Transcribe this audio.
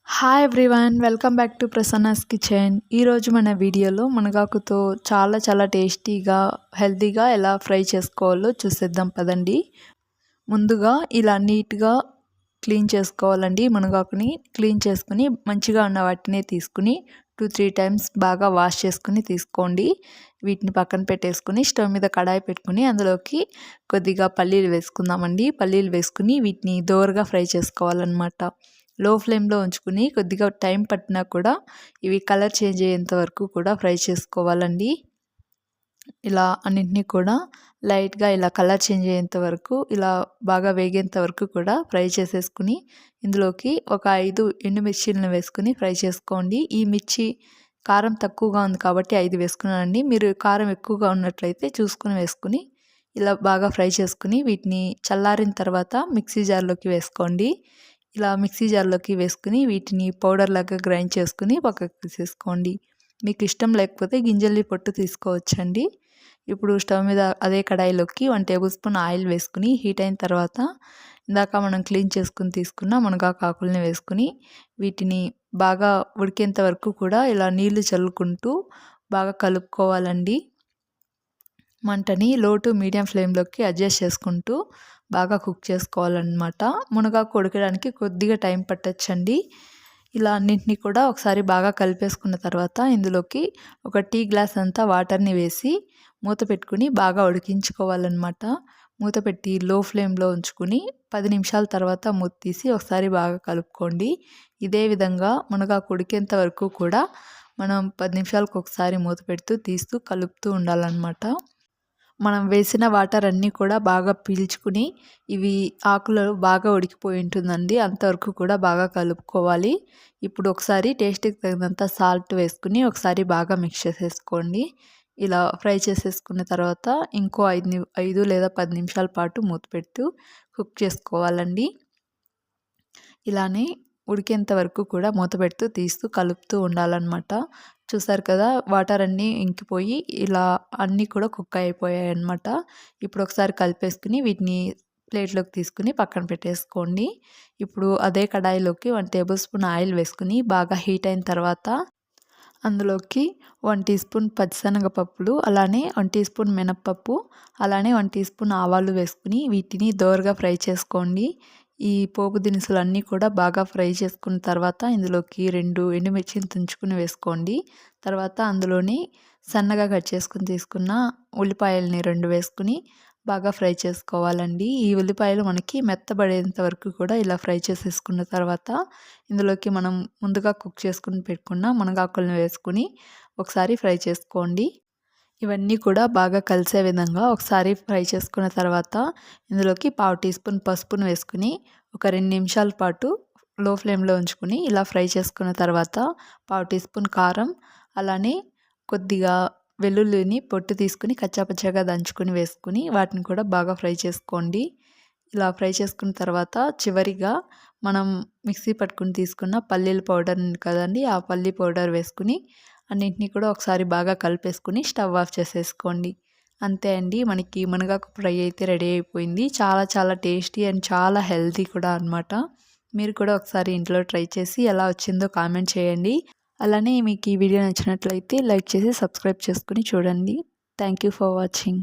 Hi everyone, welcome back to Prasanna's kitchen. ఈరోజు మన వీడియోలో మునగాకుతో చాలా టేస్టీగా హెల్తీగా ఎలా ఫ్రై చేసుకోవాలో చూసేద్దాం పదండి. ముందుగా ఇలా నీట్గా క్లీన్ చేసుకోవాలండి. మునగాకుని క్లీన్ చేసుకుని మంచిగా ఉన్న వాటిని తీసుకుని 2-3 టైమ్స్ బాగా వాష్ చేసుకుని తీసుకోండి. వీటిని పక్కన పెట్టేసుకుని స్టవ్ మీద కడాయి పెట్టుకుని అందులోకి కొద్దిగా పల్లీలు వేసుకుందామండి. పల్లీలు వేసుకుని వీటిని దోరగా ఫ్రై చేసుకోవాలన్నమాట. లో ఫ్లేమ్లో ఉంచుకుని కొద్దిగా టైం పట్టినా కూడా ఇవి కలర్ చేంజ్ అయ్యేంత వరకు కూడా ఫ్రై చేసుకోవాలండి. ఇలా అన్నింటినీ కూడా లైట్గా ఇలా కలర్ చేంజ్ అయ్యేంత వరకు ఇలా బాగా వేగేంత వరకు కూడా ఫ్రై చేసేసుకుని ఇందులోకి ఒక 5 ఎండుమిర్చీలను వేసుకుని ఫ్రై చేసుకోండి. ఈ మిర్చి కారం తక్కువగా ఉంది కాబట్టి 5 వేసుకున్నానండి. మీరు కారం ఎక్కువగా ఉన్నట్లయితే చూసుకుని వేసుకుని ఇలా బాగా ఫ్రై చేసుకుని వీటిని చల్లారిన తర్వాత మిక్సీ జార్లోకి వేసుకోండి. ఇలా మిక్సీ జార్లోకి వేసుకుని వీటిని పౌడర్ లాగా గ్రైండ్ చేసుకుని పక్కకు తీసేసుకోండి. మీకు ఇష్టం లేకపోతే గింజల్ని పొట్టు తీసుకోవచ్చండి. ఇప్పుడు స్టవ్ మీద అదే కడాయిలోకి 1 టేబుల్ స్పూన్ ఆయిల్ వేసుకుని హీట్ అయిన తర్వాత ఇందాక మనం క్లీన్ చేసుకుని తీసుకున్న మునగాకు ఆకుల్ని వేసుకుని వీటిని బాగా ఉడికేంత వరకు కూడా ఇలా నీళ్లు చల్లుకుంటూ బాగా కలుపుకోవాలండి. మంటని లో టు మీడియం ఫ్లేమ్లోకి అడ్జస్ట్ చేసుకుంటూ బాగా కుక్ చేసుకోవాలన్నమాట. మునగాకు ఉడకడానికి కొద్దిగా టైం పట్టొచ్చండి. ఇలా అన్నింటినీ కూడా ఒకసారి బాగా కలిపేసుకున్న తర్వాత ఇందులోకి ఒక టీ గ్లాస్ అంతా వాటర్ని వేసి మూత పెట్టుకుని బాగా ఉడికించుకోవాలన్నమాట. మూత పెట్టి లో ఫ్లేమ్లో ఉంచుకుని 10 నిమిషాల తర్వాత మూత తీసి ఒకసారి బాగా కలుపుకోండి. ఇదే విధంగా మునగాకు ఉడికేంత వరకు కూడా మనం 10 నిమిషాలకు ఒకసారి మూత పెడుతూ తీస్తూ కలుపుతూ ఉండాలన్నమాట. మనం వేసిన వాటర్ అన్నీ కూడా బాగా పీల్చుకుని ఇవి ఆకులు బాగా ఉడికిపోయి ఉంటుందండి. అంతవరకు కూడా బాగా కలుపుకోవాలి. ఇప్పుడు ఒకసారి టేస్ట్కి తగినంత సాల్ట్ వేసుకుని ఒకసారి బాగా మిక్స్ చేసేసుకోండి. ఇలా ఫ్రై చేసేసుకున్న తర్వాత ఇంకో 5 లేదా 10 నిమిషాల పాటు మూత పెడుతూ కుక్ చేసుకోవాలండి. ఇలానే ఉడికేంత వరకు కూడా మూత పెడుతూ తీస్తూ కలుపుతూ ఉండాలన్నమాట. చూసారు కదా, వాటర్ అన్నీ ఇంకిపోయి ఇలా అన్నీ కూడా కుక్ అయిపోయాయి అన్నమాట. ఇప్పుడు ఒకసారి కలిపేసుకుని వీటిని ప్లేట్లోకి తీసుకుని పక్కన పెట్టేసుకోండి. ఇప్పుడు అదే కడాయిలోకి 1 టేబుల్ స్పూన్ ఆయిల్ వేసుకుని బాగా హీట్ అయిన తర్వాత అందులోకి 1 టీ స్పూన్ పచ్చిశనగపప్పులు, అలానే 1 టీ స్పూన్ మినప్పప్పు, అలానే 1 టీ స్పూన్ ఆవాలు వేసుకుని వీటిని దోరగా ఫ్రై చేసుకోండి. ఈ పోపు దినుసులు అన్నీ కూడా బాగా ఫ్రై చేసుకున్న తర్వాత ఇందులోకి 2 ఎండుమిర్చిని తుంచుకుని వేసుకోండి. తర్వాత అందులోని సన్నగా కట్ చేసుకుని తీసుకున్న ఉల్లిపాయలని 2 వేసుకుని బాగా ఫ్రై చేసుకోవాలండి. ఈ ఉల్లిపాయలు మనకి మెత్తబడేంత వరకు కూడా ఇలా ఫ్రై చేసేసుకున్న తర్వాత ఇందులోకి మనం ముందుగా కుక్ చేసుకుని పెట్టుకున్న మునగాకులను వేసుకుని ఒకసారి ఫ్రై చేసుకోండి. ఇవన్నీ కూడా బాగా కలిసే విధంగా ఒకసారి ఫ్రై చేసుకున్న తర్వాత ఇందులోకి 1/2 టీ స్పూన్ పసుపును వేసుకుని ఒక 2 నిమిషాల పాటు లో ఫ్లేమ్లో ఉంచుకుని ఇలా ఫ్రై చేసుకున్న తర్వాత 1/2 టీ స్పూన్ కారం, అలానే కొద్దిగా వెల్లుల్లిని పొట్టు తీసుకుని కచ్చాపచ్చాగా దంచుకుని వేసుకుని వాటిని కూడా బాగా ఫ్రై చేసుకోండి. ఇలా ఫ్రై చేసుకున్న తర్వాత చివరిగా మనం మిక్సీ పట్టుకుని తీసుకున్న పల్లీల పౌడర్ ఉంది కదండి, ఆ పల్లీ పౌడర్ వేసుకుని అన్నింటినీ కూడా ఒకసారి బాగా కలిపేసుకుని స్టవ్ ఆఫ్ చేసేసుకోండి. అంతే అండి, మనకి మునగాకు ఫ్రై అయితే రెడీ అయిపోయింది. చాలా టేస్టీ అండ్ చాలా హెల్తీ కూడా అనమాట. మీరు కూడా ఒకసారి ఇంట్లో ట్రై చేసి ఎలా వచ్చిందో కామెంట్ చేయండి. అలానే మీకు ఈ వీడియో నచ్చినట్లయితే లైక్ చేసి సబ్స్క్రైబ్ చేసుకుని చూడండి. Thank you for watching.